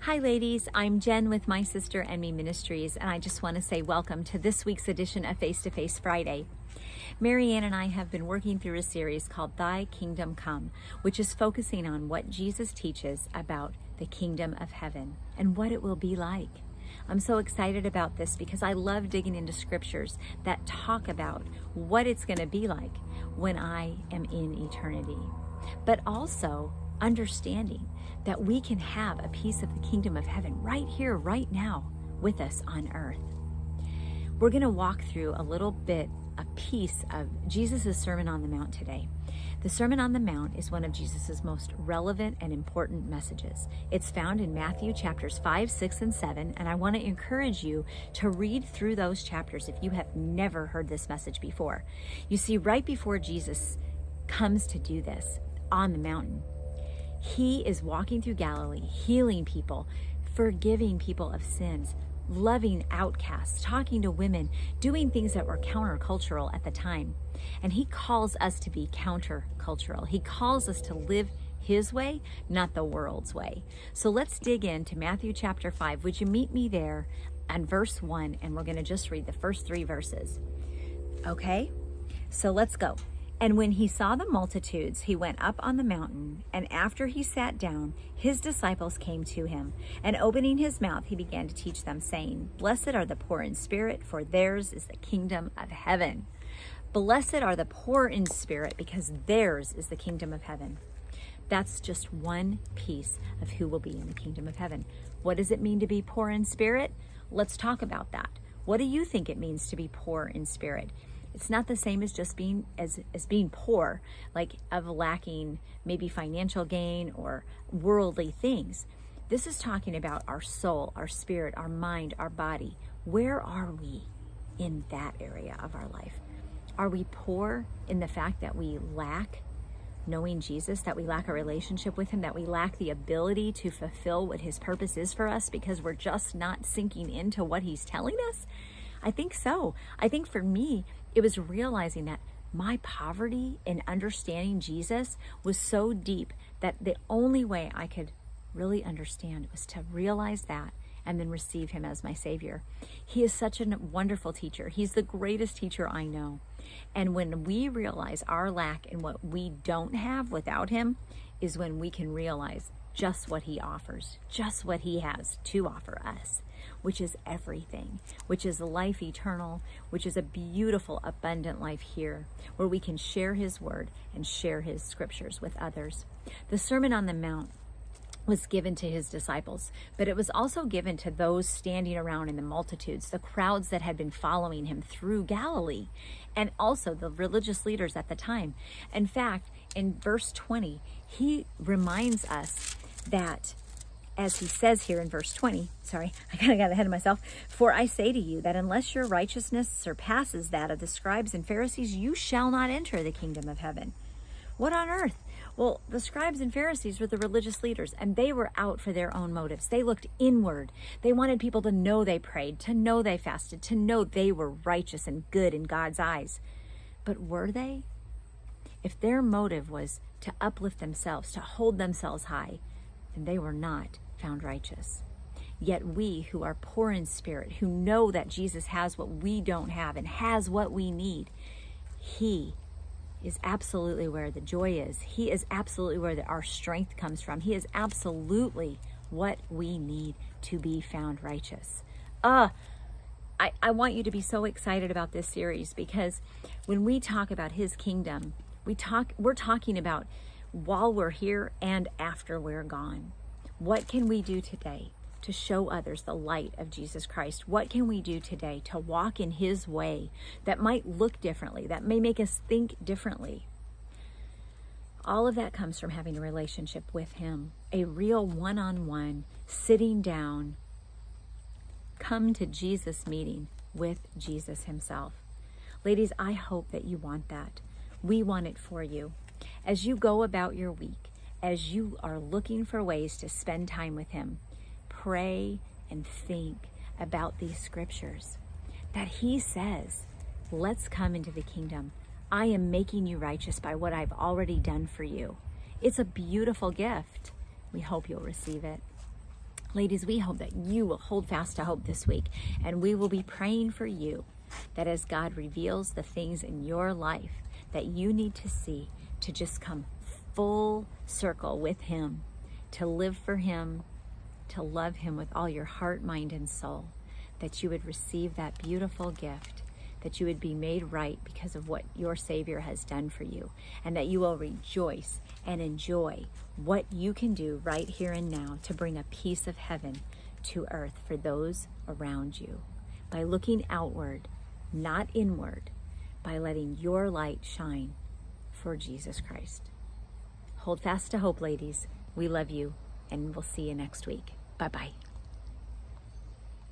Hi ladies, I'm Jen with My Sister and Me Ministries, and I just want to say welcome to this week's edition of Face to Face Friday. Marianne and I have been working through a series called Thy Kingdom Come, which is focusing on what Jesus teaches about the kingdom of heaven and what it will be like. I'm so excited about this because I love digging into scriptures that talk about what it's going to be like when I am in eternity, but also understanding that we can have a piece of the kingdom of heaven right here, right now, with us on earth. We're going to walk through a piece of Jesus' Sermon on the Mount today. The Sermon on the Mount is one of Jesus' most relevant and important messages. It's found in Matthew chapters 5, 6, and 7, and I want to encourage you to read through those chapters if you have never heard this message before. You see, right before Jesus comes to do this on the mountain, he is walking through Galilee, healing people, forgiving people of sins, loving outcasts, talking to women, doing things that were countercultural at the time. And he calls us to be countercultural. He calls us to live his way, not the world's way. So let's dig into Matthew chapter 5. Would you meet me there on verse 1? And we're going to just read the first 3 verses. Okay, so let's go. And when he saw the multitudes, he went up on the mountain, and after he sat down, his disciples came to him. And opening his mouth, he began to teach them, saying, Blessed are the poor in spirit, for theirs is the kingdom of heaven. Blessed are the poor in spirit, because theirs is the kingdom of heaven. That's just one piece of who will be in the kingdom of heaven. What does it mean to be poor in spirit? Let's talk about that. What do you think it means to be poor in spirit? It's not the same as just being being poor, like of lacking maybe financial gain or worldly things. This is talking about our soul, our spirit, our mind, our body. Where are we in that area of our life? Are we poor in the fact that we lack knowing Jesus, that we lack a relationship with him, that we lack the ability to fulfill what his purpose is for us because we're just not sinking into what he's telling us? I think so. I think for me, it was realizing that my poverty in understanding Jesus was so deep that the only way I could really understand was to realize that and then receive him as my Savior. He is such a wonderful teacher. He's the greatest teacher I know. And when we realize our lack and what we don't have without him is when we can realize just what he offers, just what he has to offer us, which is everything, which is life eternal, which is a beautiful, abundant life here, where we can share his word and share his scriptures with others. The Sermon on the Mount was given to his disciples, but it was also given to those standing around in the multitudes, the crowds that had been following him through Galilee, and also the religious leaders at the time. In fact, in verse 20, he reminds us that, as he says here in verse 20, I kind of got ahead of myself. For I say to you that unless your righteousness surpasses that of the scribes and Pharisees, you shall not enter the kingdom of heaven. What on earth? Well, the scribes and Pharisees were the religious leaders, and they were out for their own motives. They looked inward. They wanted people to know they prayed, to know they fasted, to know they were righteous and good in God's eyes. But were they? If their motive was to uplift themselves, to hold themselves high, then they were not found righteous. Yet we who are poor in spirit, who know that Jesus has what we don't have and has what we need, he is absolutely where the joy is. He is absolutely where our strength comes from. He is absolutely what we need to be found righteous. I want you to be so excited about this series, because when we talk about his kingdom, we're talking about while we're here and after we're gone. What can we do today to show others the light of Jesus Christ? What can we do today to walk in his way that might look differently, that may make us think differently? All of that comes from having a relationship with him, a real one-on-one, sitting down, come to Jesus meeting with Jesus himself. Ladies, I hope that you want that. We want it for you. As you go about your week, as you are looking for ways to spend time with him, pray and think about these scriptures that he says, let's come into the kingdom. I am making you righteous by what I've already done for you. It's a beautiful gift. We hope you'll receive it. Ladies, we hope that you will hold fast to hope this week, and we will be praying for you that as God reveals the things in your life that you need to see to just come full circle with Him, to live for Him, to love Him with all your heart, mind, and soul, that you would receive that beautiful gift, that you would be made right because of what your Savior has done for you, and that you will rejoice and enjoy what you can do right here and now to bring a piece of heaven to earth for those around you by looking outward, not inward, by letting your light shine for Jesus Christ. Hold fast to hope, ladies. We love you, and we'll see you next week. Bye-bye.